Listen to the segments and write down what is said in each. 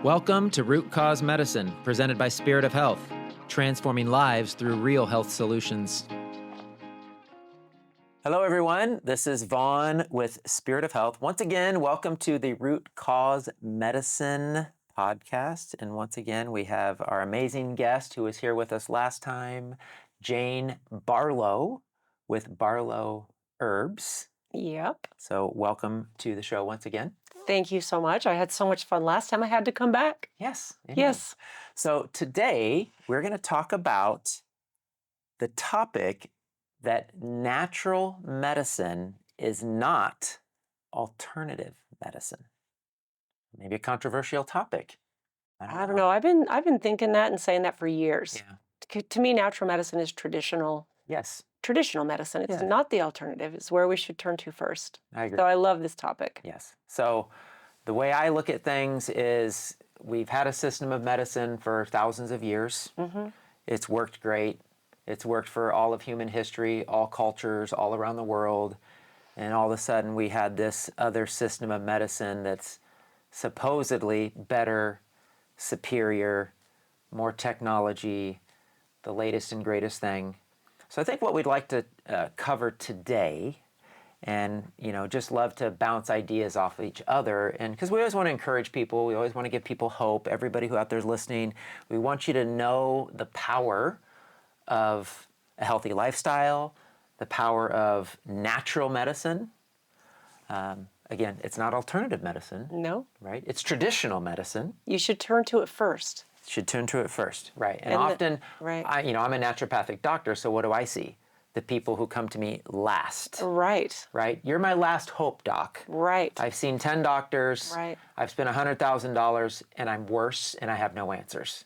Welcome to Root Cause Medicine, presented by Spirit of Health, transforming lives through real health solutions. Hello, everyone. This is Vaughn with Spirit of Health. Once again, welcome to the Root Cause Medicine podcast. And once again, we have our amazing guest who was here with us last time, Jane Barlow with Barlow Herbs. Yep. So welcome to the show once again. Thank you so much. I had so much fun last time. I had to come back. Yes. Amen. Yes. So today we're going to talk about the topic that natural medicine is not alternative medicine. Maybe a controversial topic. I don't know. I've been thinking that and saying that for years. Yeah. To me, natural medicine is traditional. Yes. Traditional medicine. It's Yeah. not the alternative. It's where we should turn to first. I agree. So I love this topic. Yes. So the way I look at things is we've had a system of medicine for thousands of years. Mm-hmm. It's worked great. It's worked for all of human history, all cultures, all around the world. And all of a sudden we had this other system of medicine that's supposedly better, superior, more technology, the latest and greatest thing. So I think what we'd like to cover today, and just love to bounce ideas off of each other, and because we always want to encourage people, we always want to give people hope. Everybody who out there is listening, we want you to know the power of a healthy lifestyle, the power of natural medicine. Again, it's not alternative medicine. No. Right? It's traditional medicine. You should turn to it first. Should turn to it first, right? And And often, right. I'm a naturopathic doctor, so what do I see? The people who come to me last. Right. Right? You're my last hope, doc. Right. I've seen 10 doctors. Right. I've spent $100,000, and I'm worse, and I have no answers.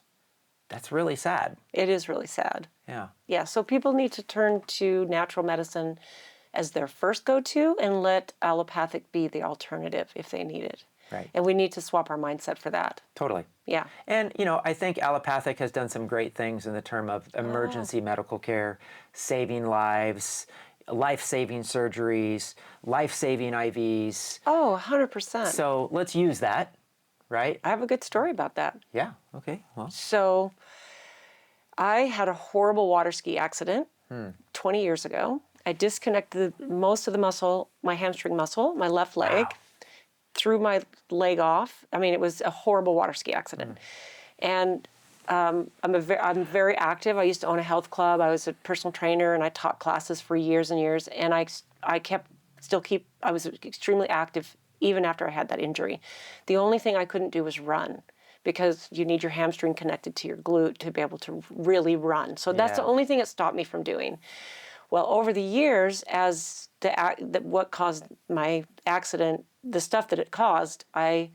That's really sad. It is really sad. Yeah. Yeah. So people need to turn to natural medicine as their first go-to and let allopathic be the alternative if they need it. Right. And we need to swap our mindset for that. Totally. Yeah. And, I think allopathic has done some great things in the term of emergency medical care, saving lives, life-saving surgeries, life-saving IVs. Oh, 100%. So let's use that, right? I have a good story about that. Yeah. Okay. Well. So I had a horrible water ski accident 20 years ago. I disconnected most of the muscle, my hamstring muscle, my left leg. Wow. Threw my leg off. I mean, it was a horrible water ski accident. And I'm very active. I used to own a health club. I was a personal trainer, and I taught classes for years and years. And I was extremely active even after I had that injury. The only thing I couldn't do was run, because you need your hamstring connected to your glute to be able to really run. So that's the only thing that stopped me from doing. Well, over the years, as what caused my accident, the stuff that it caused, I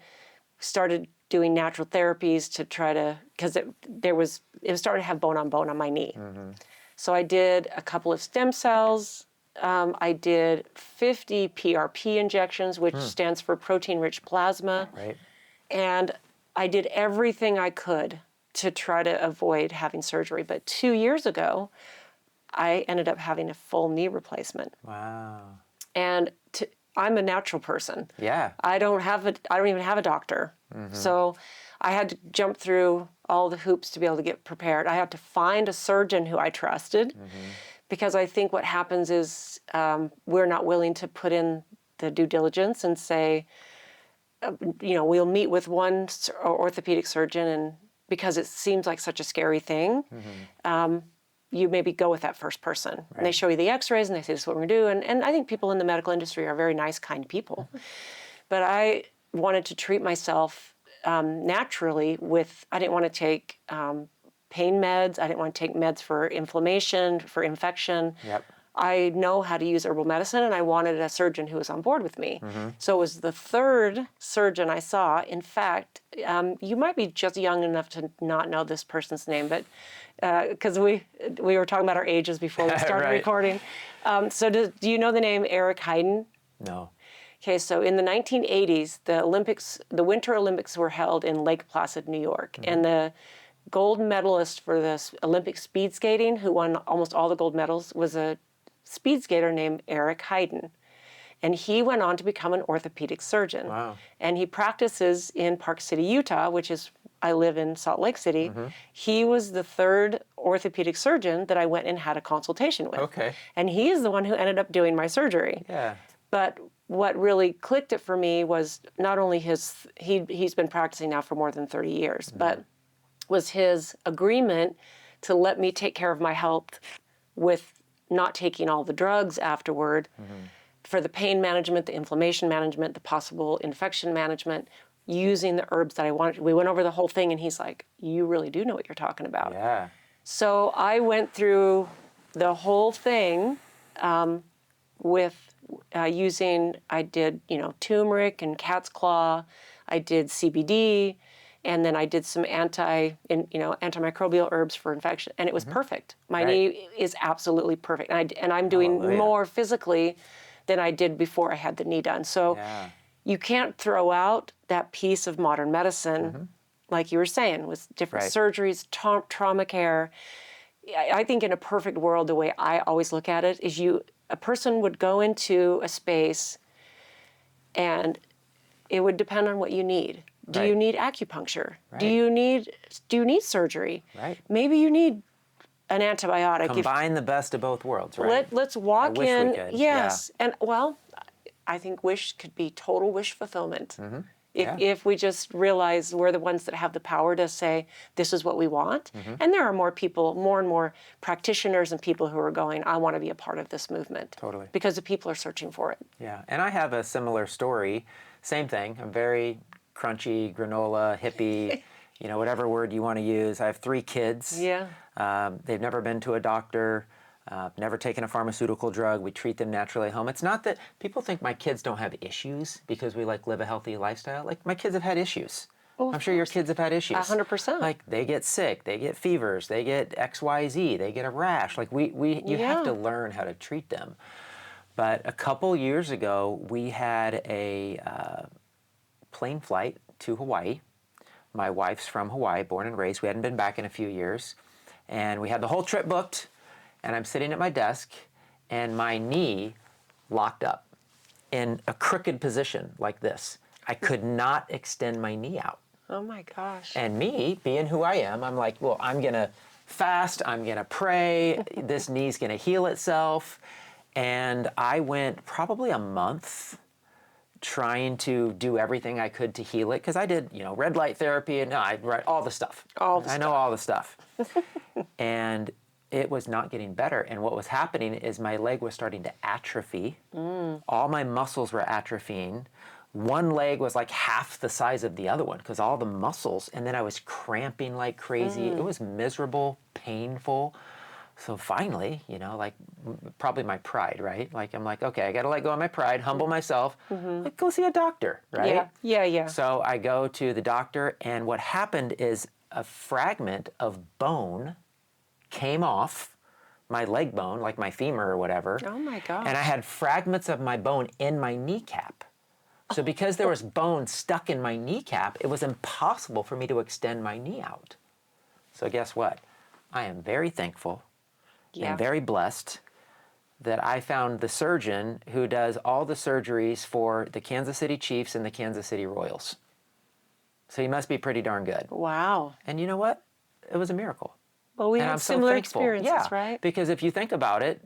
started doing natural therapies to try to, because it started to have bone on my knee. Mm-hmm. So I did a couple of stem cells. I did 50 PRP injections, which stands for protein-rich plasma. Right. And I did everything I could to try to avoid having surgery. But 2 years ago, I ended up having a full knee replacement. Wow. And I'm a natural person. Yeah. I don't even have a doctor. Mm-hmm. So I had to jump through all the hoops to be able to get prepared. I had to find a surgeon who I trusted, because I think what happens is we're not willing to put in the due diligence and say, we'll meet with one orthopedic surgeon, and because it seems like such a scary thing, you maybe go with that first person. Right. And they show you the x-rays and they say, this is what we're going to do. And I think people in the medical industry are very nice, kind people. But I wanted to treat myself naturally I didn't want to take pain meds. I didn't want to take meds for inflammation, for infection. Yep. I know how to use herbal medicine, and I wanted a surgeon who was on board with me. So it was the third surgeon I saw. In fact, you might be just young enough to not know this person's name, but because we were talking about our ages before we started Right. recording. So do you know the name Eric Heiden? No. Okay, so in the 1980s, the Winter Olympics were held in Lake Placid, New York, and the gold medalist for the Olympic speed skating, who won almost all the gold medals, was a speed skater named Eric Heiden. And he went on to become an orthopedic surgeon. Wow. And he practices in Park City, Utah, which is, I live in Salt Lake City. He was the third orthopedic surgeon that I went and had a consultation with. Okay. And he is the one who ended up doing my surgery. Yeah. But what really clicked it for me was not only he's been practicing now for more than 30 years, but was his agreement to let me take care of my health with not taking all the drugs afterward for the pain management, the inflammation management, the possible infection management, using the herbs that I wanted. We went over the whole thing, and he's like, you really do know what you're talking about. Yeah. So I went through the whole thing with using, I did, turmeric and cat's claw. I did CBD, and then I did some antimicrobial herbs for infection, and it was perfect. My knee is absolutely perfect, and I'm doing more physically than I did before I had the knee done. So you can't throw out that piece of modern medicine, like you were saying, with different surgeries, trauma care. I think in a perfect world, the way I always look at it is a person would go into a space, and it would depend on what you need. Do you need acupuncture? Do you need surgery? Right. Maybe you need an antibiotic. Combine the best of both worlds, right? Let's walk I wish in. we could. Yes. And well, I think wish could be total wish fulfillment. If we just realize we're the ones that have the power to say, this is what we want. And there are more and more practitioners and people who are going, I want to be a part of this movement. Totally. Because the people are searching for it. Yeah. And I have a similar story. Same thing. I'm very crunchy, granola, hippie, whatever word you want to use. I have 3 kids. Yeah. They've never been to a doctor. Never taken a pharmaceutical drug. We treat them naturally at home. It's not that people think my kids don't have issues because we live a healthy lifestyle. Like, my kids have had issues. Oh, I'm sure your kids have had issues. 100%. Like, they get sick, they get fevers, they get XYZ, they get a rash. Like, you have to learn how to treat them. But a couple years ago, we had a plane flight to Hawaii. My wife's from Hawaii, born and raised. We hadn't been back in a few years. And we had the whole trip booked. And I'm sitting at my desk, and my knee locked up in a crooked position like this. I could not extend my knee out. Oh my gosh. And me, being who I am, I'm like, well, I'm going to fast, I'm going to pray, this knee's going to heal itself. And I went probably a month trying to do everything I could to heal it, because I did, red light therapy, and I read all the stuff. I know all the stuff. And it was not getting better. And what was happening is my leg was starting to atrophy. All my muscles were atrophying. One leg was like half the size of the other one because all the muscles, and then I was cramping like crazy. It was miserable, painful. So finally, probably my pride, right? Like, I'm like, okay, I got to let go of my pride, humble myself, like, go see a doctor, right? Yeah. So I go to the doctor, and what happened is a fragment of bone came off my leg bone, like my femur or whatever. Oh my gosh. And I had fragments of my bone in my kneecap. So because there was bone stuck in my kneecap, it was impossible for me to extend my knee out. So guess what? I am very thankful and very blessed that I found the surgeon who does all the surgeries for the Kansas City Chiefs and the Kansas City Royals. So he must be pretty darn good. Wow. And you know what? It was a miracle. Well, we And had I'm so similar thankful. experiences, right? Because if you think about it,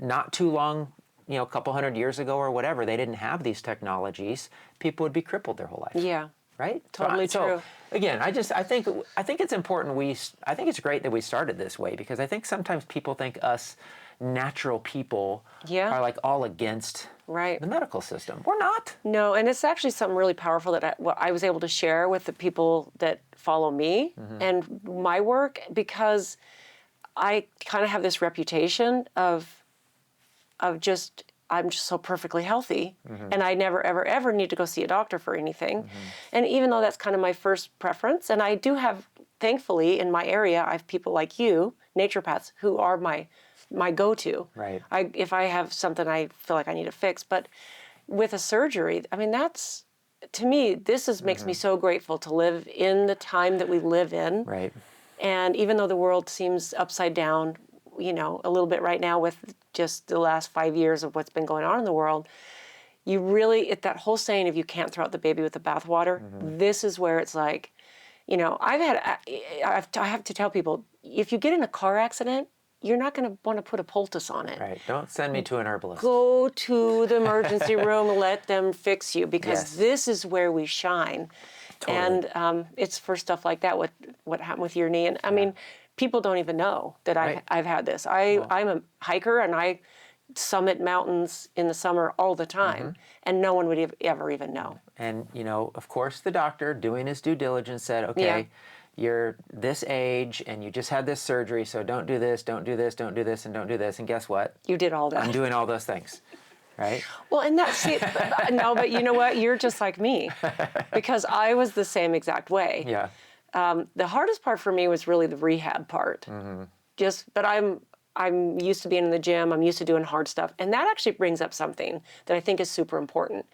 not too long, a couple hundred years ago or whatever, they didn't have these technologies. People would be crippled their whole life. Yeah. Right? Totally true. So again, I think it's important I think it's great that we started this way, because I think sometimes people think us natural people are like all against the medical system. We're not. No, and it's actually something really powerful that I was able to share with the people that follow me and my work, because I kind of have this reputation of just, I'm just so perfectly healthy, and I never, ever, ever need to go see a doctor for anything. And even though that's kind of my first preference, and I do have, thankfully, in my area, I have people like you, naturopaths, who are my go-to. Right. If I have something I feel like I need to fix. But with a surgery, I mean, that's, to me, makes me so grateful to live in the time that we live in. Right. And even though the world seems upside down, a little bit right now with just the last 5 years of what's been going on in the world. You really, that whole saying, if you can't throw out the baby with the bathwater, this is where it's like, I have to tell people, if you get in a car accident, you're not going to want to put a poultice on it. Right. Don't send me to an herbalist. Go to the emergency room, let them fix you, because Yes. this is where we shine. Totally. And it's for stuff like that, what happened with your knee. And I mean, people don't even know that Right. I've had this. I'm a hiker, and I summit mountains in the summer all the time, and no one would ever even know. And, of course, the doctor, doing his due diligence, said, okay, you're this age and you just had this surgery, so don't do this, don't do this, don't do this, and don't do this. And guess what? You did all that. I'm doing all those things, right? Well, and that's it. No, but you know what? You're just like me, because I was the same exact way. Yeah. The hardest part for me was really the rehab part. But I'm used to being in the gym. I'm used to doing hard stuff. And that actually brings up something that I think is super important.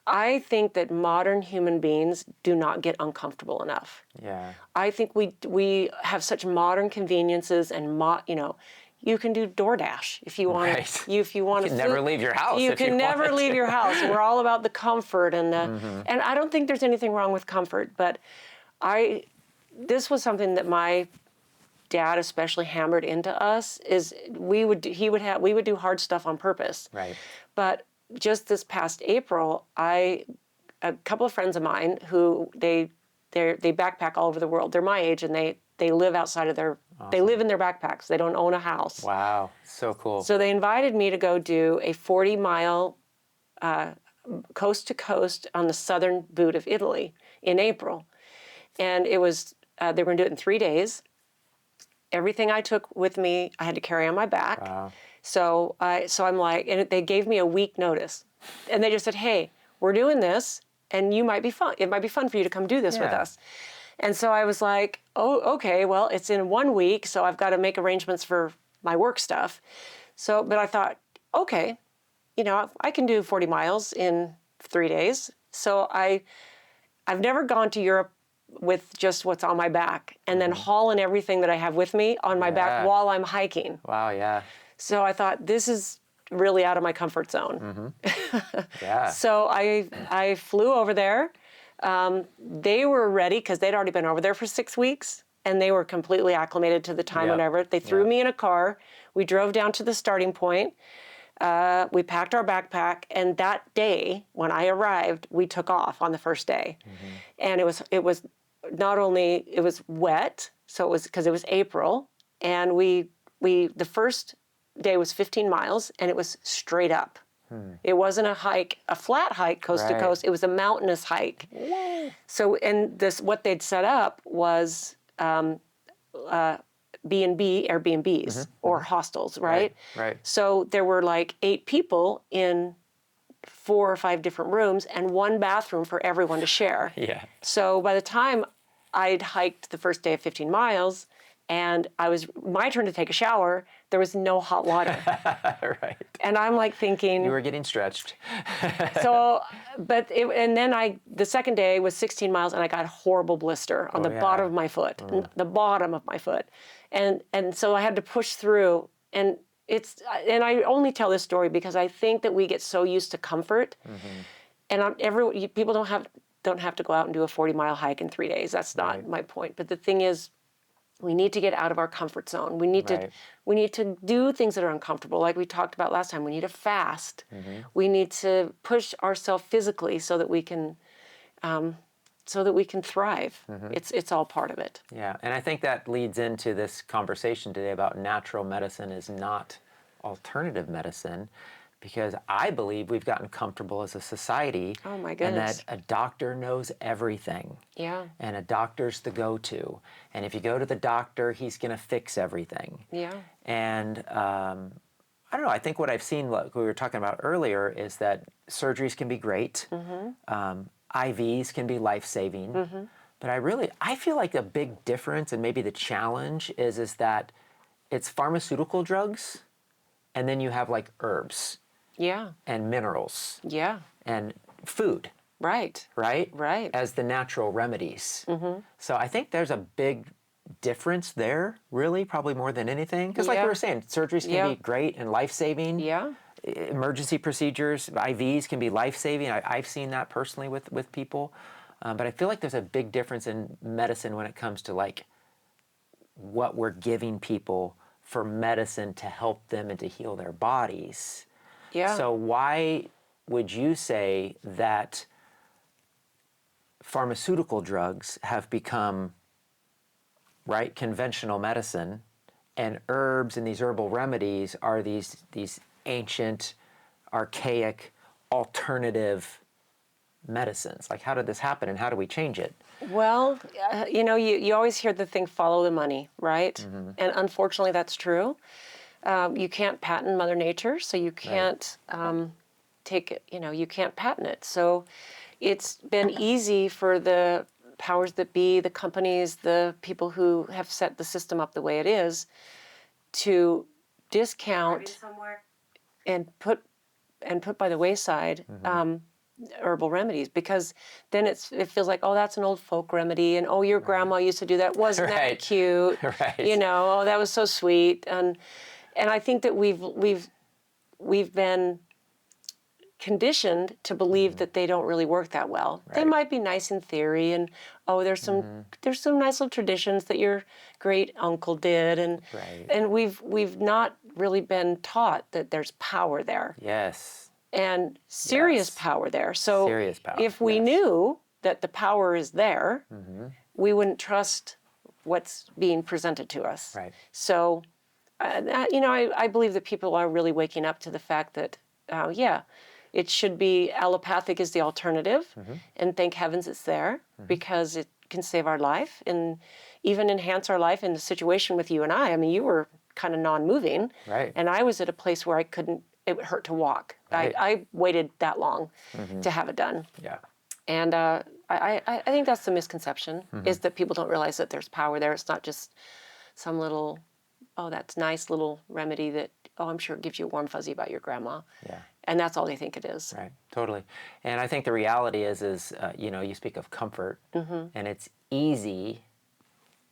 I think that modern human beings do not get uncomfortable enough. Yeah. I think we have such modern conveniences, and you can do DoorDash if you want. Right. If you want You to. can never leave your house. You if can you never wanted leave to. your house. We're all about the comfort and and I don't think there's anything wrong with comfort, but this was something that my dad especially hammered into us, is we would do hard stuff on purpose. Right. But just this past April, a couple of friends of mine who they backpack all over the world. They're my age, and they live outside of they live in their backpacks. They don't own a house. Wow. So cool. So they invited me to go do a 40-mile coast to coast on the southern boot of Italy in April. And it was, they were going to do it in 3 days. Everything I took with me, I had to carry on my back. Wow. So I'm like, and they gave me a week notice. And they just said, hey, we're doing this, and it might be fun for you to come do this with Yeah. us. And so I was like, oh, okay, well, it's in 1 week, so I've got to make arrangements for my work stuff. But I thought, okay, I can do 40 miles in 3 days. So I've never gone to Europe with just what's on my back, and then hauling everything that I have with me on my back while I'm hiking. Wow. Yeah. So I thought, this is really out of my comfort zone. Yeah. So I flew over there. They were ready because they'd already been over there for 6 weeks, and they were completely acclimated to the time. Yep. Whenever they threw me in a car, we drove down to the starting point. We packed our backpack, and that day when I arrived, we took off on the first day. And it was not only, it was wet, so it was because it was April, and the first day was 15 miles, and it was straight up. It wasn't a flat hike coast to Right. coast. It was a mountainous hike. So, and what they'd set up was B&B, Airbnbs, or hostels, right? Right. So there were like 8 people in 4 or 5 different rooms, and 1 bathroom for everyone to share. Yeah. So by the time I'd hiked the first day of 15 miles, and my turn to take a shower, there was no hot water. Right. And I'm like thinking, You were getting stretched. and then the second day was 16 miles, and I got a horrible blister on the bottom of my foot, the bottom of my foot. And so I had to push through, and I only tell this story because I think that we get so used to comfort, and people don't have to go out and do a 40-mile hike in 3 days. That's not my point. But the thing is, we need to get out of our comfort zone. We need to do things that are uncomfortable, like we talked about last time. We need to fast. We need to push ourselves physically so that we can thrive. It's all part of it. Yeah, and I think that leads into this conversation today about natural medicine is not alternative medicine, because I believe we've gotten comfortable as a society. Oh my and goodness. that a doctor knows everything. Yeah. And a doctor's the go-to. And if you go to the doctor, he's going to fix everything. Yeah. And I don't know, I think what I've seen, like we were talking about earlier, is that surgeries can be great. IVs can be life-saving. But I feel like the big difference, and maybe the challenge, is that it's pharmaceutical drugs, and then you have like herbs. Yeah. And minerals. Yeah. And food. Right. Right? Right. As the natural remedies. So I think there's a big difference there, really, probably more than anything. Because like we Yeah. were saying, surgeries can be great and life-saving. Yeah. Emergency procedures, IVs can be life-saving. I've seen that personally with people. But I feel like there's a big difference in medicine when it comes to like what we're giving people for medicine to help them and to heal their bodies. Yeah. So why would you say that pharmaceutical drugs have become, right, conventional medicine, and herbs and these herbal remedies are these ancient, archaic, alternative medicines? Like, how did this happen, and how do we change it? Well, you always hear the thing, follow the money, right? And unfortunately, that's true. You can't patent Mother Nature, so you can't you can't patent it. So it's been easy for the powers that be, the companies, the people who have set the system up the way it is, to discount and put by the wayside herbal remedies, because then it feels like, oh, that's an old folk remedy, and oh, your grandma used to do that. Wasn't that cute? Right. Oh, that was so sweet. And I think that we've been conditioned to believe that they don't really work that well. They might be nice in theory, and oh, there's some nice little traditions that your great uncle did, and we've not really been taught that there's power there. Yes. And serious power there. So serious power, if we knew that the power is there, we wouldn't trust what's being presented to us. Right. So, I believe that people are really waking up to the fact that, it should be allopathic is the alternative, and thank heavens it's there, because it can save our life and even enhance our life in the situation with you and I. I mean, you were kind of non-moving, right, and I was at a place where it hurt to walk. Right. I waited that long to have it done. Yeah. And I think that's the misconception, is that people don't realize that there's power there. It's not just some little, oh, that's nice little remedy that, oh, I'm sure it gives you a warm fuzzy about your grandma. Yeah. And that's all they think it is. Right. Totally. And I think the reality is you speak of comfort, and it's easy,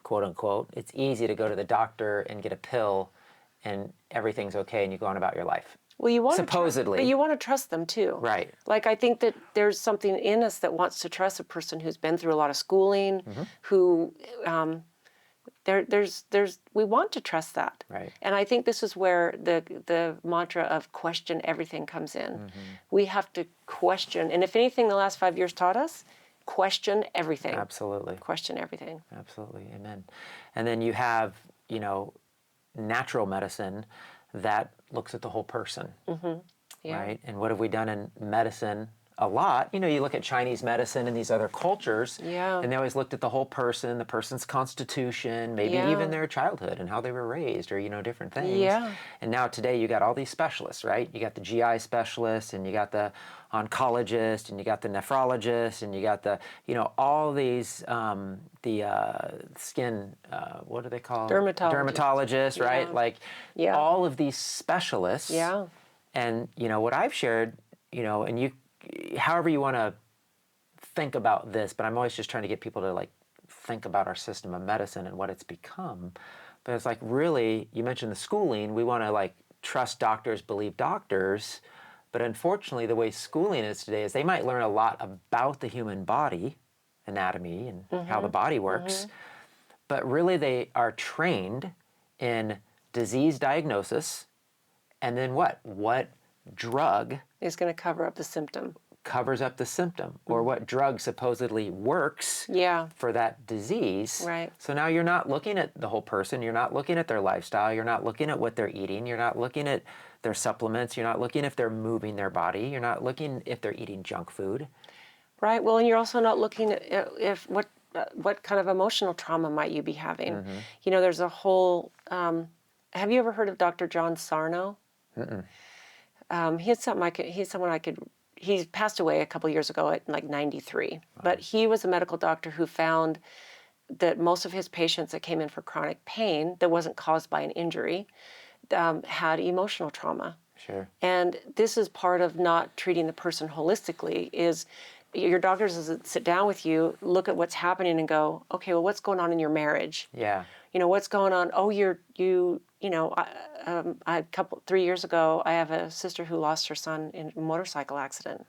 quote unquote, it's easy to go to the doctor and get a pill and everything's okay and you go on about your life. Well, you want supposedly, but you want to trust them too. Right. Like, I think that there's something in us that wants to trust a person who's been through a lot of schooling, who we want to trust that. Right. And I think this is where the mantra of question everything comes in. We have to question, and if anything, the last 5 years taught us, question everything. Absolutely. Question everything. Absolutely. Amen. And then you have, natural medicine that looks at the whole person, Yeah. right? And what have we done in medicine a lot? You look at Chinese medicine and these other cultures, and they always looked at the whole person, the person's constitution, maybe even their childhood and how they were raised, or, different things. Yeah. And now today you got all these specialists, right? You got the GI specialist, and you got the oncologist, and you got the nephrologist, and you got the, all these, skin, what do they call dermatologists, right? Like all of these specialists. Yeah. And, what I've shared, and you, however you want to think about this, but I'm always just trying to get people to like think about our system of medicine and what it's become. But it's like, really, you mentioned the schooling, we want to like trust doctors, believe doctors, but unfortunately the way schooling is today is they might learn a lot about the human body, anatomy, and how the body works, but really they are trained in disease diagnosis, and then what drug is going to cover up the symptom. Covers up the symptom, or what drug supposedly works for that disease. Right. So now you're not looking at the whole person, you're not looking at their lifestyle, you're not looking at what they're eating, you're not looking at their supplements, you're not looking if they're moving their body, you're not looking if they're eating junk food. Right. Well, and you're also not looking at if what kind of emotional trauma might you be having. There's a whole. Have you ever heard of Dr. John Sarno? He's someone I could. He passed away a couple years ago at like 93. But he was a medical doctor who found that most of his patients that came in for chronic pain that wasn't caused by an injury had emotional trauma. Sure. And this is part of not treating the person holistically. Is your doctors sit down with you, look at what's happening, and go, okay, well, what's going on in your marriage? Yeah. what's going on? Oh, a 3 years ago, I have a sister who lost her son in a motorcycle accident.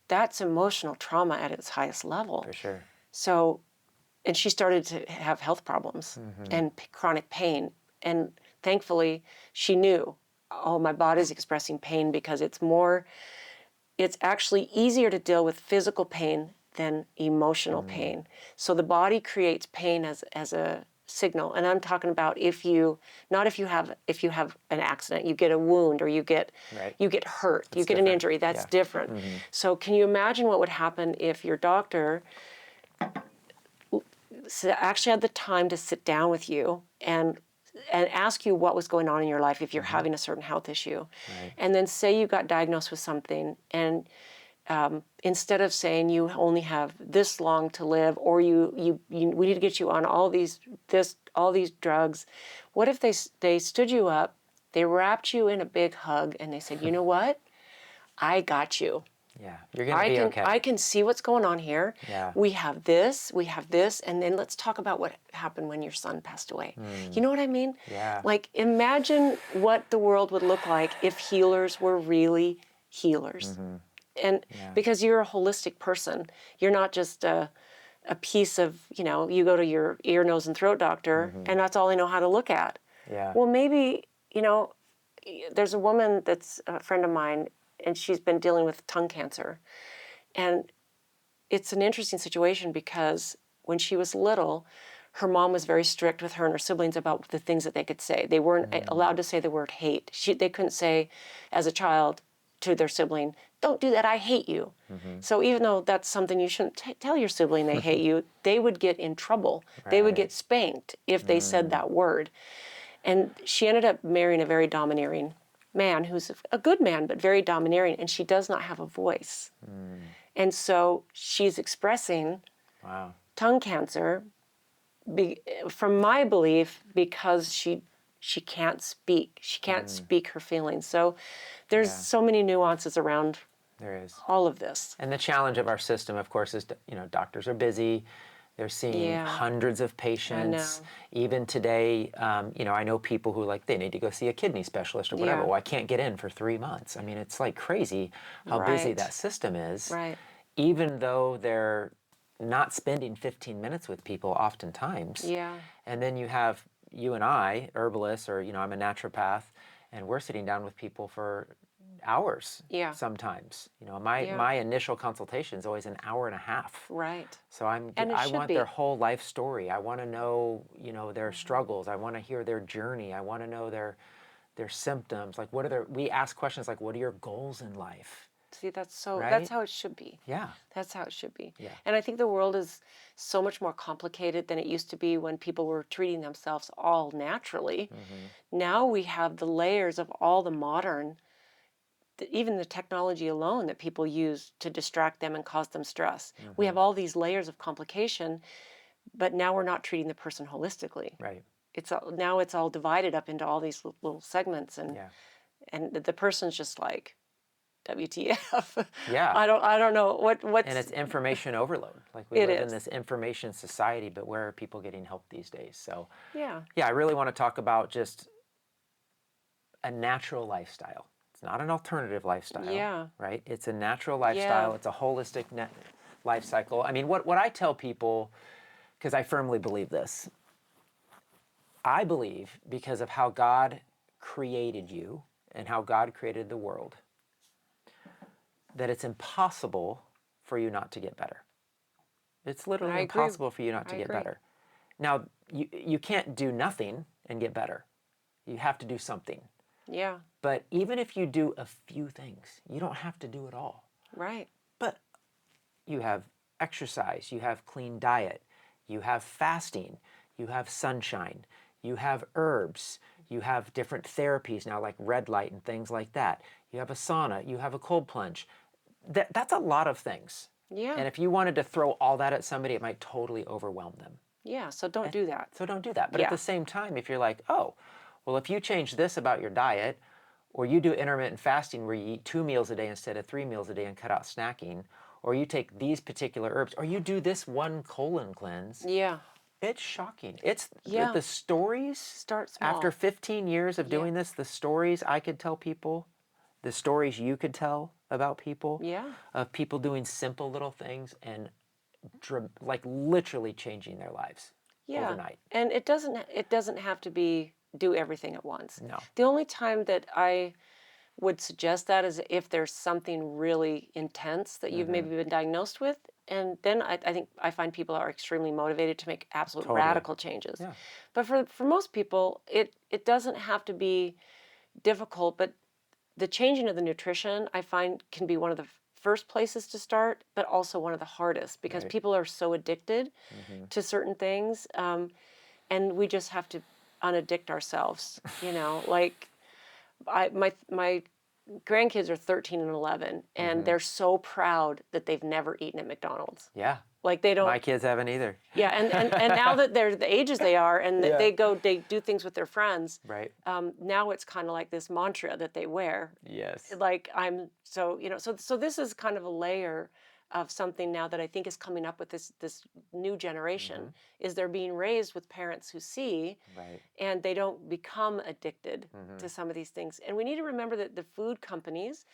That's emotional trauma at its highest level. For sure. So, and she started to have health problems and chronic pain. And thankfully, she knew, oh, my body's expressing pain because it's actually easier to deal with physical pain than emotional pain. So the body creates pain as a signal. And I'm talking about if you have an accident, you get a wound, or you get Right. you get hurt, That's you get an different. injury, that's Yeah. different. So can you imagine what would happen if your doctor actually had the time to sit down with you and ask you what was going on in your life if you're having a certain health issue, Right. and then say you got diagnosed with something, and instead of saying you only have this long to live, or we need to get you on all these drugs, what if they stood you up, they wrapped you in a big hug, and they said, you know what, I got you. Yeah. You're going to be okay. I can see what's going on here. Yeah. We have this, and then let's talk about what happened when your son passed away. You know what I mean? Yeah. Like, imagine what the world would look like if healers were really healers. And because you're a holistic person, you're not just a piece of, you go to your ear, nose, and throat doctor, and that's all they know how to look at. Yeah. Well, maybe, there's a woman that's a friend of mine, and she's been dealing with tongue cancer. And it's an interesting situation because when she was little, her mom was very strict with her and her siblings about the things that they could say. They weren't allowed to say the word hate. They couldn't say, as a child, to their sibling, don't do that, I hate you. So even though that's something you shouldn't tell your sibling they hate you, they would get in trouble. They would get spanked if they said that word. And she ended up marrying a very domineering man who's a good man, but very domineering, and she does not have a voice. And so she's expressing Wow. tongue cancer, from my belief, because she can't speak. She can't speak her feelings. So there's so many nuances around There is. all of this. And the challenge of our system, of course, is, doctors are busy. They're seeing hundreds of patients. Even today, I know people who they need to go see a kidney specialist or whatever. Yeah. Well, I can't get in for 3 months. I mean, it's like crazy how busy Right. that system is. Right. Even though they're not spending 15 minutes with people oftentimes. Yeah. And then you have you and I, herbalists, or, I'm a naturopath, and we're sitting down with people for hours sometimes. My initial consultation is always an hour and a half. Right. So And it I should want be. their whole life story. I want to know, their struggles. I want to hear their journey. I want to know their symptoms. Like, we ask questions like, what are your goals in life? See, that's Right? how it should be. Yeah. That's how it should be. Yeah. And I think the world is so much more complicated than it used to be when people were treating themselves all naturally. Now we have the layers of all the modern, even the technology alone that people use to distract them and cause them stress. We have all these layers of complication, but now we're not treating the person holistically. Right. Now it's all divided up into all these little segments, and the person's just like, WTF? Yeah. I don't know what's. And it's information overload. Like, we live in this information society, but where are people getting help these days? So Yeah, I really want to talk about just a natural lifestyle. It's not an alternative lifestyle. Yeah. Right? It's a natural lifestyle. Yeah. It's a holistic life cycle. I mean, what I tell people, because I firmly believe this, I believe because of how God created you and how God created the world, that it's impossible for you not to get better. It's literally I agree. impossible for you not to I get agree. better. Now, you can't do nothing and get better. You have to do something. Yeah. But even if you do a few things, you don't have to do it all. Right. But you have exercise, you have clean diet, you have fasting, you have sunshine, you have herbs, you have different therapies now like red light and things like that. You have a sauna, you have a cold plunge. That's a lot of things. Yeah. And if you wanted to throw all that at somebody, it might totally overwhelm them. Yeah. So don't do that. So don't do that. But at the same time, if you're like, oh, well, if you change this about your diet, or you do intermittent fasting where you eat 2 meals a day instead of 3 meals a day and cut out snacking, or you take these particular herbs, or you do this one colon cleanse, Yeah. It's shocking. It's Yeah. the stories. Start After small. 15 years of Yeah. doing this, the stories I could tell people, the stories you could tell about people, Yeah. of people doing simple little things and like literally changing their lives Yeah. overnight. And it doesn't have to be do everything at once. No. The only time that I would suggest that is if there's something really intense that you've maybe been diagnosed with. And then I think I find people are extremely motivated to make absolute Totally. radical changes. Yeah. But for most people, it doesn't have to be difficult, but the changing of the nutrition I find can be one of the first places to start, but also one of the hardest because Right. people are so addicted to certain things. And we just have to unaddict ourselves, like my grandkids are 13 and 11 and they're so proud that they've never eaten at McDonald's. Yeah. Like they don't. My kids haven't either. Yeah, and now that they're the ages they are and that Yeah. they do things with their friends. Right. Now it's kind of like this mantra that they wear. Yes. Like I'm so so this is kind of a layer of something now that I think is coming up with this new generation is they're being raised with parents who see Right. and they don't become addicted to some of these things. And we need to remember that the food companies,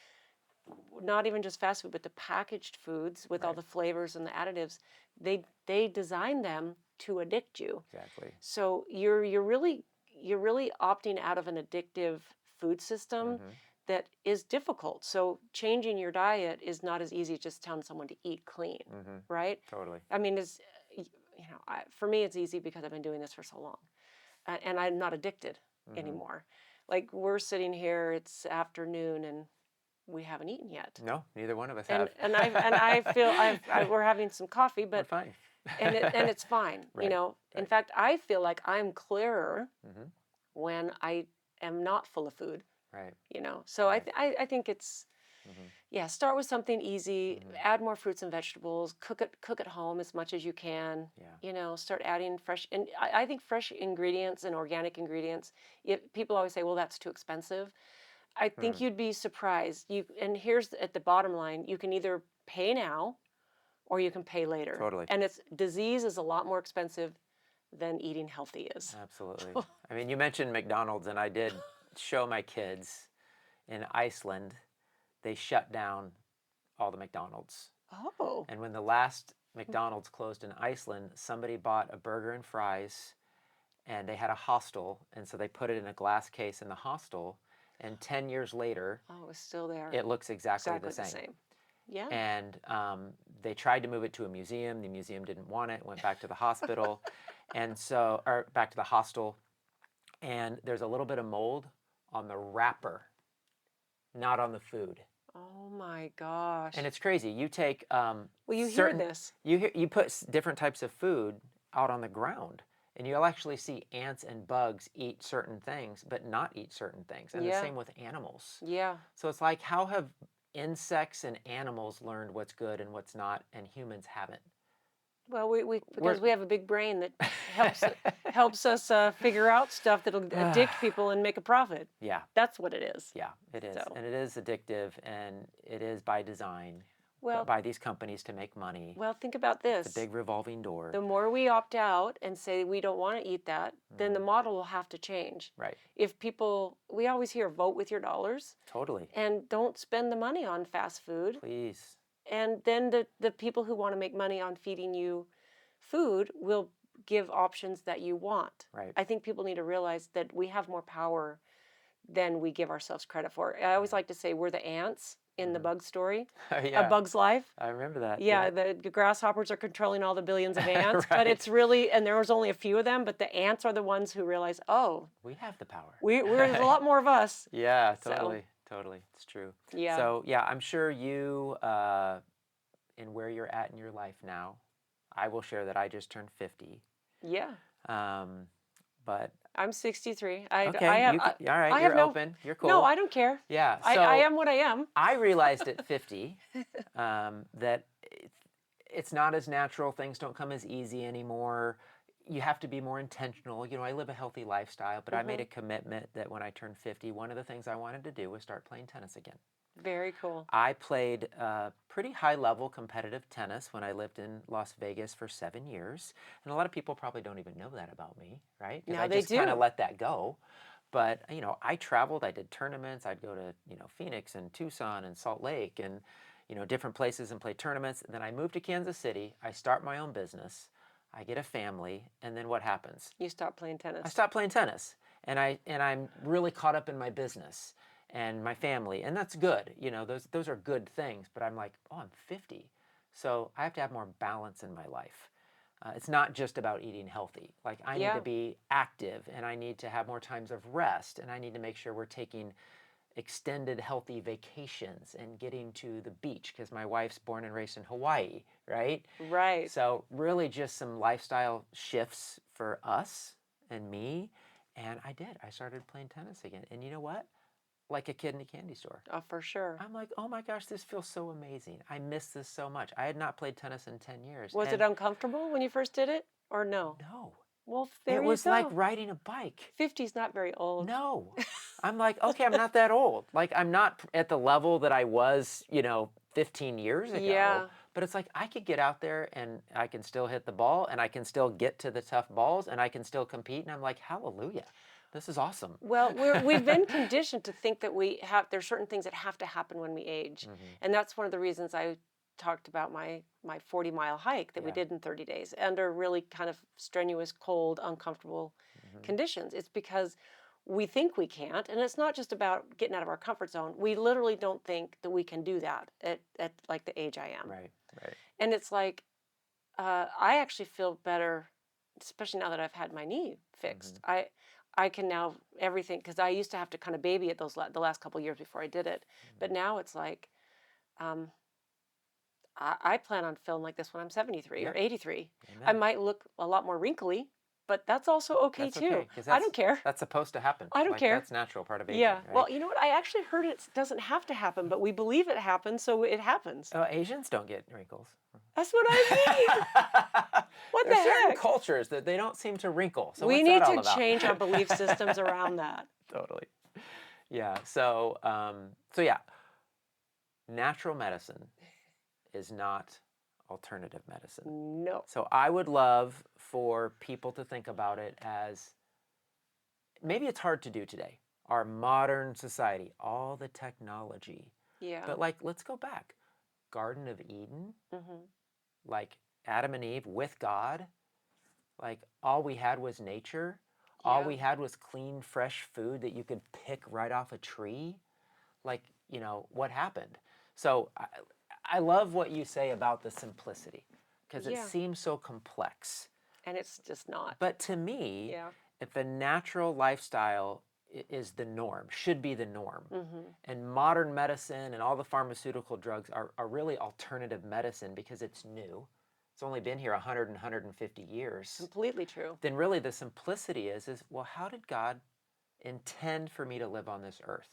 not even just fast food, but the packaged foods with all Right. the flavors and the additives, they design them to addict you. Exactly. So you're really opting out of an addictive food system that is difficult. So changing your diet is not as easy as just telling someone to eat clean, right? Totally. I mean, for me, it's easy because I've been doing this for so long, and I'm not addicted anymore. Like we're sitting here, it's afternoon, and we haven't eaten yet. No, neither one of us And have. I feel we're having some coffee, We're but fine. and it's fine. Right. In Right. fact, I feel like I'm clearer when I am not full of food. Right. So Right. I think it's start with something easy, add more fruits and vegetables, cook at home as much as you can. Yeah. Start adding fresh, and I think fresh ingredients and organic ingredients. People always say, well, that's too expensive. I think you'd be surprised. And here's at the bottom line: you can either pay now, or you can pay later. Totally. And disease is a lot more expensive than eating healthy is. Absolutely. I mean, you mentioned McDonald's, and I did show my kids in Iceland, they shut down all the McDonald's. Oh. And when the last McDonald's closed in Iceland, somebody bought a burger and fries, and they had a hostel, and so they put it in a glass case in the hostel, and 10 years later, Oh, it's still there. it looks exactly the Exactly the same. same. Yeah. And they tried to move it to a museum. The museum didn't want it. Went back to the hospital, or back to the hostel. And there's a little bit of mold on the wrapper, not on the food. Oh my gosh. And it's crazy. You take Well, you hear this. You put different types of food out on the ground, and you'll actually see ants and bugs eat certain things, but not eat certain things. And the Yeah. same with animals. Yeah. So it's like, how have insects and animals learned what's good and what's not, and humans haven't? Well, because we have a big brain that helps us figure out stuff that'll addict people and make a profit. Yeah. That's what it is. Yeah, it is. So. And it is addictive, and it is by design, Well, by these companies to make money. Well, think about this. It's a big revolving door. The more we opt out and say we don't want to eat that, then the model will have to change. Right. If we always hear vote with your dollars. Totally. And don't spend the money on fast food. Please. And then the people who want to make money on feeding you food will give options that you want. Right. I think people need to realize that we have more power than we give ourselves credit for. I always like to say we're the ants in the bug story, Yeah. A Bug's Life. I remember that. Yeah, the grasshoppers are controlling all the billions of ants, Right. but it's really, and there was only a few of them, but the ants are the ones who realize, oh, We have the power. there's a lot more of us. Yeah, So. totally. It's true. Yeah. So, yeah, I'm sure you, in where you're at in your life now, I will share that I just turned 50. Yeah. But I'm 63. okay, I have, all right, I you're have no, open. You're cool. No, I don't care. Yeah, so I am what I am. I realized at 50 that it's not as natural. Things don't come as easy anymore. You have to be more intentional. I live a healthy lifestyle, but I made a commitment that when I turned 50, one of the things I wanted to do was start playing tennis again. Very cool. I played pretty high-level competitive tennis when I lived in Las Vegas for 7 years. And a lot of people probably don't even know that about me, right? Because Now I they just kind of do. let that go. But, I traveled, I did tournaments. I'd go to, Phoenix and Tucson and Salt Lake and, different places and play tournaments. And then I moved to Kansas City. I start my own business. I get a family. And then what happens? You stopped playing I tennis. stopped playing tennis, and I'm really caught up in my business and my family, and that's good. Those are good things. But I'm like, oh, I'm 50, so I have to have more balance in my life. It's not just about eating healthy. Like I need to Yeah. be active, and I need to have more times of rest, and I need to make sure we're taking extended healthy vacations and getting to the beach because my wife's born and raised in Hawaii, right? Right. So really just some lifestyle shifts for us and me. And I did. I started playing tennis again. And you know what? Like a kid in a candy store. Oh, for sure. I'm like, oh my gosh, this feels so amazing. I miss this so much. I had not played tennis in 10 years. Was it And uncomfortable when you first did it, or no? no, Well, it there you was like go. riding a bike. 50's not very old. No. I'm like, okay, I'm not that old. Like, I'm not at the level that I was, 15 years ago. Yeah. But it's like I could get out there and I can still hit the ball and I can still get to the tough balls and I can still compete. And I'm like, hallelujah, this is awesome. Well, we've been conditioned to think that there's certain things that have to happen when we age. And that's one of the reasons I talked about my 40-mile hike that we Yeah. did in 30 days under really kind of strenuous, cold, uncomfortable conditions. It's because we think we can't, and it's not just about getting out of our comfort zone. We literally don't think that we can do that at like the age I am. Right, right. And it's like I actually feel better, especially now that I've had my knee fixed. I can now everything because I used to have to kind of baby it the last couple of years before I did it, but now it's like I plan on feeling like this when I'm 73 or Yeah. 83. I Amen. might look a lot more wrinkly, but that's also okay That's too. okay because I don't care. that's supposed to happen. I don't Like care. that's natural part of aging, Yeah. right? Well, you know what? I actually heard it doesn't have to happen, but we believe it happens, so it happens. Asians don't get wrinkles. That's what I mean. What the There's certain heck? cultures that they don't seem to wrinkle. So We what's that need all to about? change our belief systems around that. Totally. Yeah. So yeah, natural medicine is not alternative medicine. No. So I would love for people to think about it as maybe it's hard to do today. Our modern society, all the technology. Yeah. But like, let's go back. Garden of Eden, Mm-hmm. like Adam and Eve with God, like all we had was nature. All Yeah. we had was clean, fresh food that you could pick right off a tree. Like, what happened? So I love what you say about the simplicity because it Yeah. seems so complex. And it's just not. But to me, Yeah. if a natural lifestyle is the norm, should be the norm, Mm-hmm. and modern medicine and all the pharmaceutical drugs are really alternative medicine because it's new. It's only been here 100 and 150 years. Completely true. Then really the simplicity is well, how did God intend for me to live on this earth?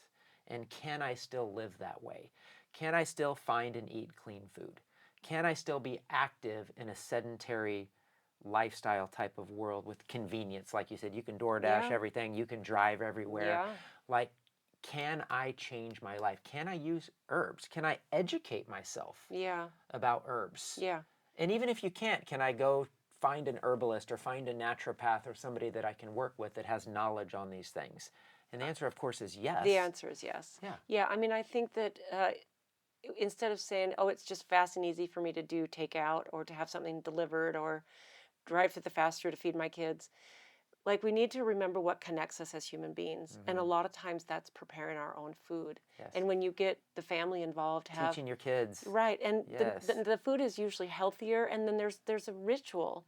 And can I still live that way? Can I still find and eat clean food? Can I still be active in a sedentary lifestyle type of world with convenience? Like you said, you can DoorDash Yeah. everything, you can drive everywhere. Yeah. Like, can I change my life? Can I use herbs? Can I educate myself Yeah. about herbs? Yeah. And even if you can't, can I go find an herbalist or find a naturopath or somebody that I can work with that has knowledge on these things? And the answer, of course, is yes. The answer is yes. Yeah. Yeah. I mean, I think that instead of saying, oh, it's just fast and easy for me to do takeout or to have something delivered or drive to the fast food to feed my kids, like we need to remember what connects us as human beings. And a lot of times that's preparing our own food. Yes. And when you get the family involved, Teaching your kids. right, and Yes. the food is usually healthier, and then there's a ritual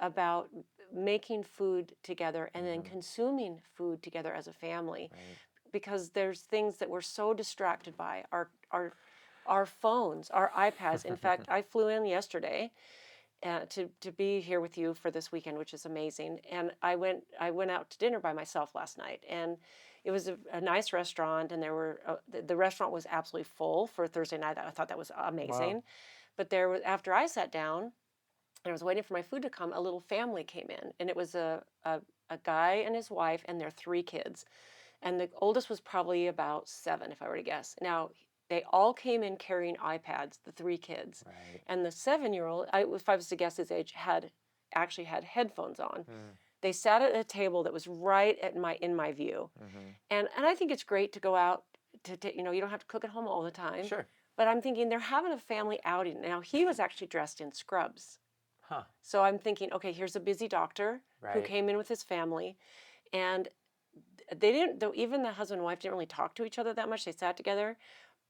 about making food together and then consuming food together as a family, because there's things that we're so distracted by our phones, our iPads. In fact, I flew in yesterday to be here with you for this weekend, which is amazing. And I went out to dinner by myself last night, and it was a nice restaurant, and there were the restaurant was absolutely full for Thursday night. I thought that was amazing. Wow. But there was, after I sat down and I was waiting for my food to come, a little family came in, and it was a guy and his wife and their 3 kids. And the oldest was probably about 7, if I were to guess. Now, They all came in carrying iPads, the 3 kids. Right. And the 7-year-old, if I was to guess his age, actually had headphones on. They sat at a table that was right in my view. And I think it's great to go out you know, you don't have to cook at home all the time. Sure. But I'm thinking they're having a family outing. Now, he was actually dressed in scrubs. Huh. So I'm thinking, okay, here's a busy doctor who Right. came in with his family. And they didn't, though, even the husband and wife didn't really talk to each other that much. They sat together.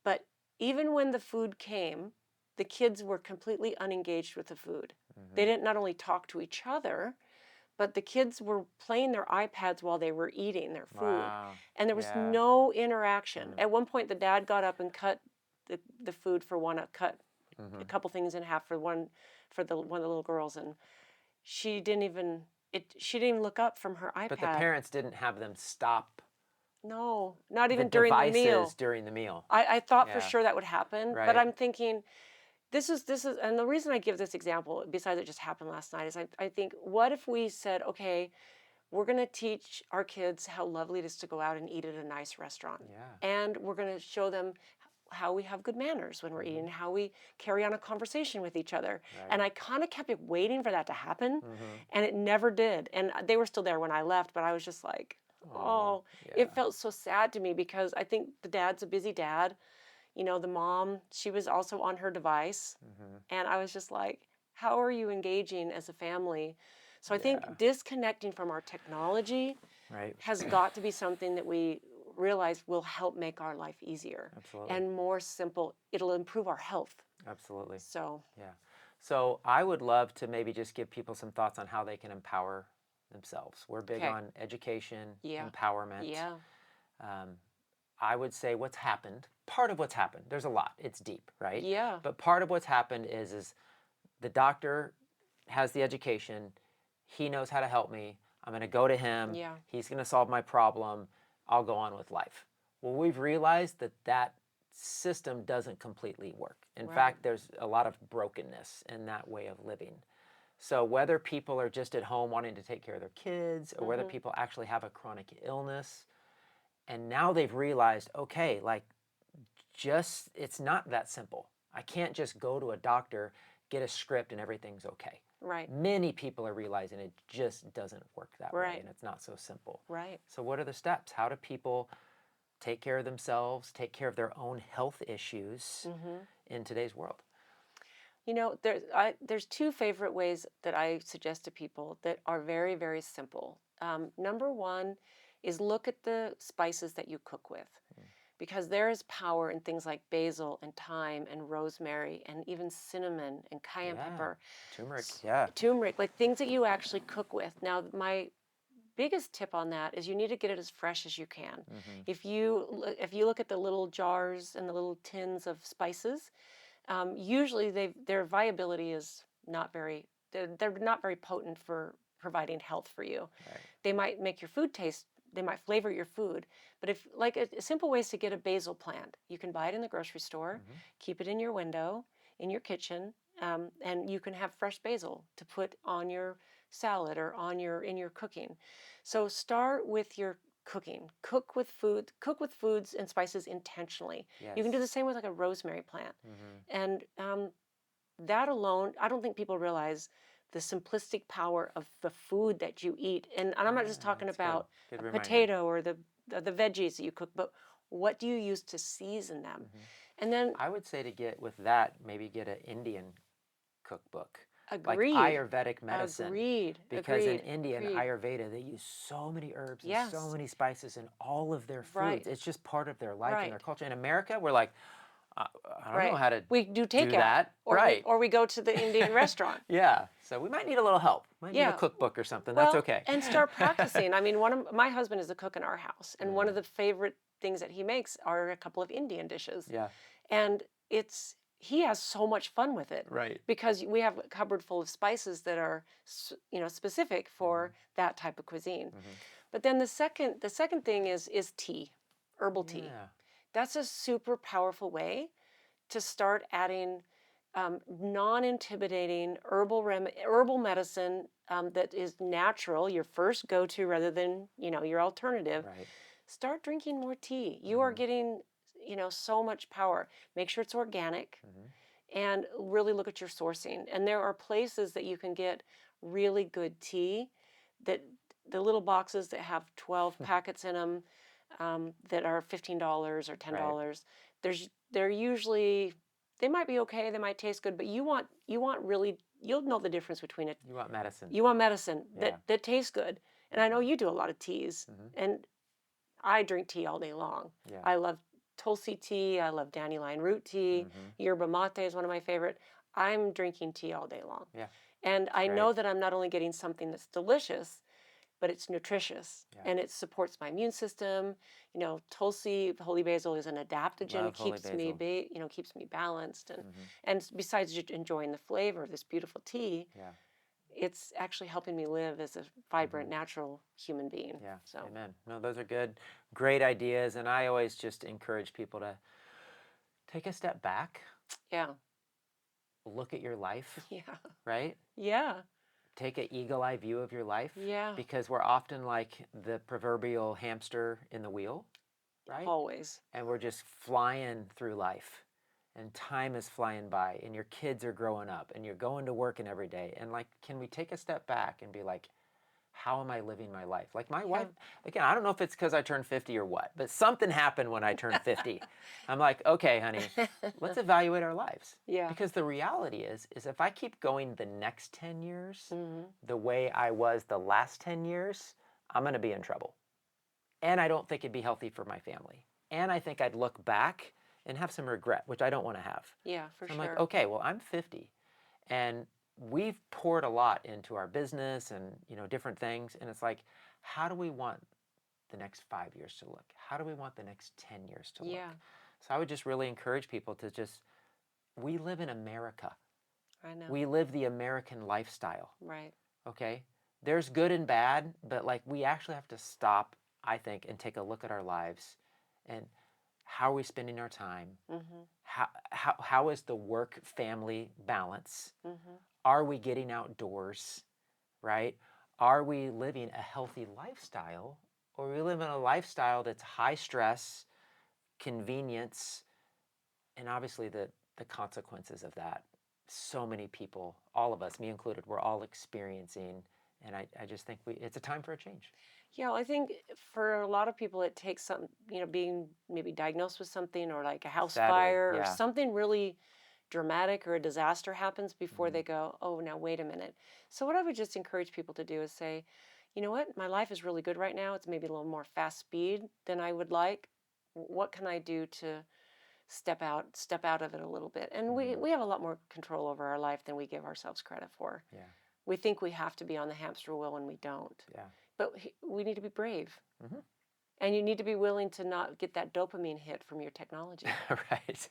But even when the food came, the kids were completely unengaged with the food. They didn't not only talk to each other, but the kids were playing their iPads while they were eating their food. Wow. And there was Yeah. no interaction. At one point, the dad got up and cut the food for cut a couple things in half for one of the little girls, and she didn't even look up from her iPad. But the parents didn't have them stop No, not even the during the devices meal. during the meal. I thought for Yeah. sure that would happen, Right. but I'm thinking this is, and the reason I give this example, besides it just happened last night, is I think, what if we said, okay, we're going to teach our kids how lovely it is to go out and eat at a nice restaurant. Yeah. And we're going to show them how we have good manners when we're eating, how we carry on a conversation with each other. Right. And I kind of kept waiting for that to happen, and it never did. And they were still there when I left, but I was just like, oh, yeah. it felt so sad to me, because I think the dad's a busy dad. You know, the mom, she was also on her device. And I was just like, how are you engaging as a family? So I Yeah. think disconnecting from our technology Right. has got to be something that we realize will help make our life easier. Absolutely. And more simple. It'll improve our health. Absolutely. So, Yeah. So I would love to maybe just give people some thoughts on how they can empower themselves. We're big Okay. on education, Yeah. empowerment. yeah. I would say what's happened, part of what's happened, there's a lot, it's deep, right? Yeah. But part of what's happened is the doctor has the education, he knows how to help me, I'm going to go to him, Yeah. he's going to solve my problem, I'll go on with life. Well, we've realized that that system doesn't completely work. In Right. fact, there's a lot of brokenness in that way of living. So whether people are just at home wanting to take care of their kids, or whether people actually have a chronic illness, and now they've realized, okay, like, just, it's not that simple. I can't just go to a doctor, get a script, and everything's okay. Right. Many people are realizing it just doesn't work that way, Right. and it's not so simple. Right. So what are the steps? How do people take care of themselves, take care of their own health issues in today's world? You know, there's 2 favorite ways that I suggest to people that are very, very simple. Number 1 is look at the spices that you cook with, because there is power in things like basil and thyme and rosemary and even cinnamon and cayenne pepper. Turmeric, yeah. Turmeric, like things that you actually cook with. Now, my biggest tip on that is you need to get it as fresh as you can. If you look at the little jars and the little tins of spices, usually their viability is not very. They're not very potent for providing health for you. Right. They might make your food taste. They might flavor your food. But if, like, a simple way is to get a basil plant. You can buy it in the grocery store, keep it in your window, in your kitchen, and you can have fresh basil to put on your salad or in your cooking. So start with your cooking. Cook with foods and spices intentionally. You can do the same with like a rosemary plant. And that alone, I don't think people realize the simplistic power of the food that you eat. And I'm not just talking that's about good a reminder. potato or the veggies that you cook, but what do you use to season them? And then I would say to get with that, maybe get an Indian cookbook. Agreed. Like Ayurvedic medicine. Agreed. Because in Agreed. India and Agreed. Ayurveda, they use so many herbs and Yes. so many spices in all of their foods. Right. It's just part of their life Right. and their culture. In America, we're like, I don't Right. know how to We do takeout, that. Right. Or we go to the Indian restaurant. Yeah. So we might need a little help. Might need Yeah. a cookbook or something. Well, That's okay. And start practicing. I mean, my husband is a cook in our house, and one of the favorite things that he makes are a couple of Indian dishes. Yeah. And he has so much fun with it. Right. Because we have a cupboard full of spices that are, specific for that type of cuisine. But then the second thing is tea, herbal tea. Yeah. That's a super powerful way to start adding non-intimidating herbal medicine that is natural, your first go-to rather than your alternative. Right. Start drinking more tea. You are getting so much power. Make sure it's organic and really look at your sourcing. And there are places that you can get really good tea, that the little boxes that have 12 packets in them, that are $15 or $10. They're usually, they might be okay, they might taste good, but you want really, you'll know the difference between it. You want medicine. You want medicine Yeah. that tastes good. And I know you do a lot of teas, and I drink tea all day long. Yeah. I love Tulsi tea. I love dandelion root tea. Yerba mate is one of my favorite. I'm drinking tea all day long. Yeah. And I Great. know that I'm not only getting something that's delicious, but it's nutritious, Yeah. and it supports my immune system. Tulsi, holy basil, is an adaptogen. Love It holy keeps me, basil. keeps me balanced, and besides just enjoying the flavor of this beautiful tea, Yeah. it's actually helping me live as a vibrant, natural human being. Yeah. So, Amen. No, those are good, great ideas. And I always just encourage people to take a step back, yeah, look at your life, yeah, right? yeah, Take an eagle eye view of your life. yeah. Because we're often like the proverbial hamster in the wheel, right? Always. And we're just flying through life. And time is flying by, and your kids are growing up, and you're going to work and every day. And like, can we take a step back and be like, how am I living my life? Like my wife, again, I don't know if it's because I turned 50 or what, but something happened when I turned 50. I'm like, okay, honey, let's evaluate our lives. Yeah. Because the reality is if I keep going the next 10 years the way I was the last 10 years, I'm going to be in trouble. And I don't think it'd be healthy for my family. And I think I'd look back and have some regret, which I don't want to have. Yeah, for So I'm sure. like, okay, well, I'm 50. And we've poured a lot into our business and different things. And it's like, how do we want the next 5 years to look? How do we want the next 10 years to Yeah. look? So I would just really encourage people to just, we live in America. I know. We live the American lifestyle. Right. Okay? There's good and bad, but like we actually have to stop, I think, and take a look at our lives and how are we spending our time? How is the work family balance? Are we getting outdoors? Right? Are we living a healthy lifestyle? Or are we living a lifestyle that's high stress, convenience, and obviously the consequences of that? So many people, all of us, me included, we're all experiencing. And I just think it's a time for a change. Yeah, I think for a lot of people, it takes some, being maybe diagnosed with something, or like a house Sadly, fire, or yeah. something really dramatic, or a disaster happens before they go, oh, now wait a minute. So what I would just encourage people to do is say, you know what, my life is really good right now. It's maybe a little more fast speed than I would like. What can I do to step out of it a little bit? And we have a lot more control over our life than we give ourselves credit for. Yeah. We think we have to be on the hamster wheel when we don't. Yeah. But we need to be brave. And you need to be willing to not get that dopamine hit from your technology. Right.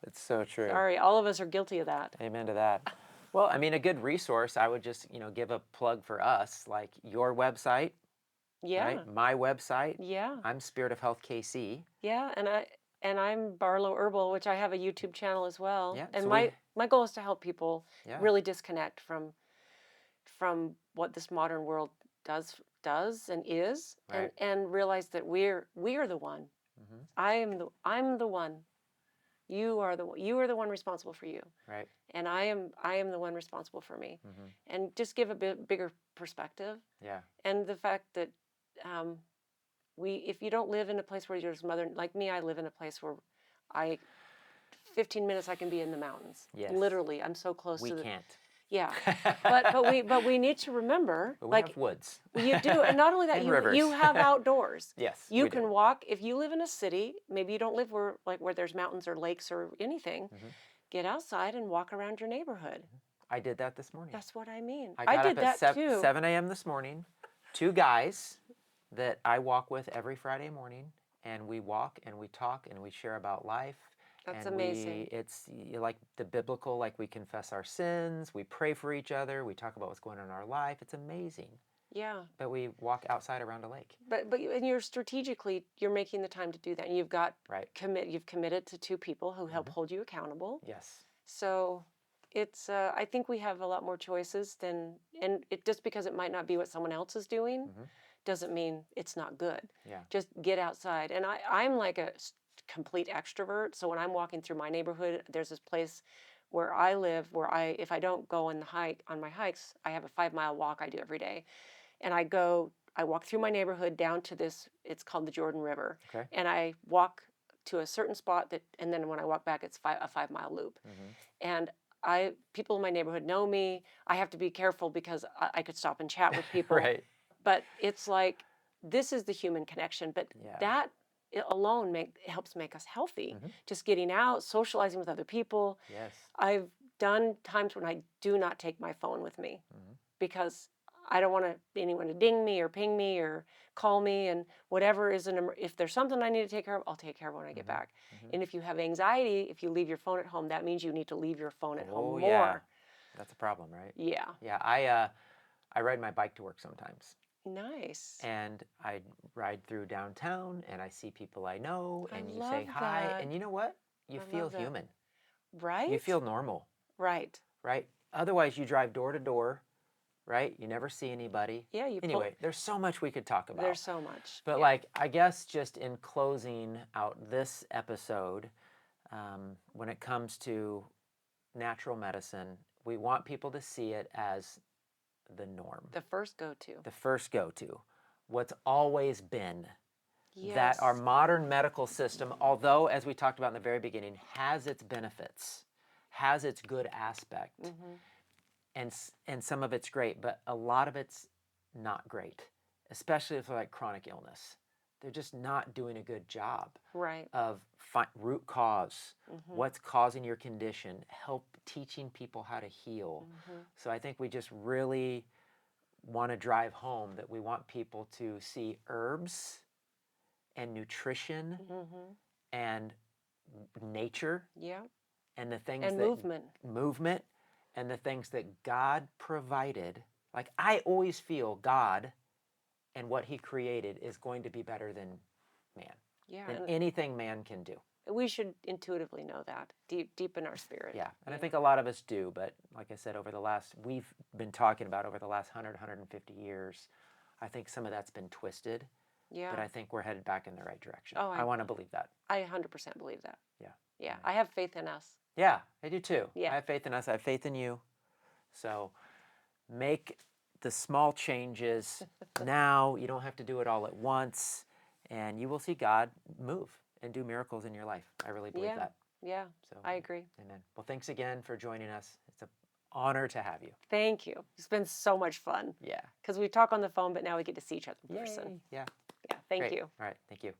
That's so true. Sorry, all of us are guilty of that. Amen to that. Well, I mean, a good resource, I would just, give a plug for us, like your website, Yeah. right? My website. Yeah. I'm Spirit of Health KC. Yeah, and I'm Barlow Herbal, which I have a YouTube channel as well. Yeah, And so my goal is to help people Yeah. really disconnect from what this modern world does and is, Right. and realize that we are the one. I'm the one. You are the one responsible for you. Right. And I am the one responsible for me. And just give a bit bigger perspective. Yeah. And the fact that if you don't live in a place where there's mother, like me, I live in a place where 15 minutes I can be in the mountains. Yes. Literally, I'm so close We to can't. Yeah, but we need to remember, But we like have woods. you do, and not only that, And you rivers. you have outdoors. Yes, you we can do. walk. If you live in a city, maybe you don't live where there's mountains or lakes or anything. Get outside and walk around your neighborhood. I did that this morning. That's what I mean. I got did up at that too. 7 a.m. this morning. 2 guys that I walk with every Friday morning, and we walk and we talk and we share about life. That's and amazing. It's like the biblical, like we confess our sins, we pray for each other, we talk about what's going on in our life. It's amazing. Yeah. But we walk outside around a lake. But you're strategically, you're making the time to do that. And you've got Right. You've committed to 2 people who help hold you accountable. Yes. So it's I think we have a lot more choices and it just because it might not be what someone else is doing doesn't mean it's not good. Yeah. Just get outside. And I'm like a complete extrovert. So when I'm walking through my neighborhood, there's this place where I live where if I don't go on my hikes, I have a 5 mile walk I do every day. And I walk through my neighborhood down to this, it's called the Jordan River. Okay. And I walk to a certain spot and then when I walk back, it's a 5 mile loop. And people in my neighborhood know me. I have to be careful because I could stop and chat with people. Right. But it's like, this is the human connection. But Yeah. that alone helps make us healthy. Just getting out, socializing with other people. Yes. I've done times when I do not take my phone with me because I don't want anyone to ding me or ping me or call me, and whatever if there's something I need to take care of, I'll take care of it when I get back. And if you have anxiety, if you leave your phone at home, that means you need to leave your phone at home more. Yeah. That's a problem, right? Yeah. Yeah. I ride my bike to work sometimes. Nice. And I ride through downtown and I see people I know and you say love hi. that. And you know what? You feel love that. human. Right? You feel normal, right. right? Otherwise, you drive door to door, right? You never see anybody. Yeah, Anyway, there's so much we could talk about. There's so much. But yeah. I guess just in closing out this episode, when it comes to natural medicine, we want people to see it as the norm. The first go-to. The first go-to. What's always been. Yes. That our modern medical system, although, as we talked about in the very beginning, has its benefits, has its good aspect, and some of it's great, but a lot of it's not great, especially for chronic illness. They're just not doing a good job Right. of root cause, what's causing your condition, help teaching people how to heal. So I think we just really want to drive home that we want people to see herbs and nutrition and nature Yeah. and the things And movement and the things that God provided. Like, I always feel God and what he created is going to be better than man, than anything man can do. We should intuitively know that deep in our spirit. Yeah, and I think a lot of us do, but like I said, we've been talking about over the last 100, 150 years, I think some of that's been twisted. Yeah. But I think we're headed back in the right direction. Oh, I want to believe that. I 100% believe that. Yeah. Yeah. I have faith in us. Yeah, I do too. Yeah. I have faith in us. I have faith in you. So make the small changes now. You don't have to do it all at once. And you will see God move and do miracles in your life. I really believe that. Yeah. So I agree. Amen. Well, thanks again for joining us. It's an honor to have you. Thank you. It's been so much fun. Yeah. Because we talk on the phone, but now we get to see each other in person. Yay. Yeah. Yeah. Thank Great. you. All right. Thank you.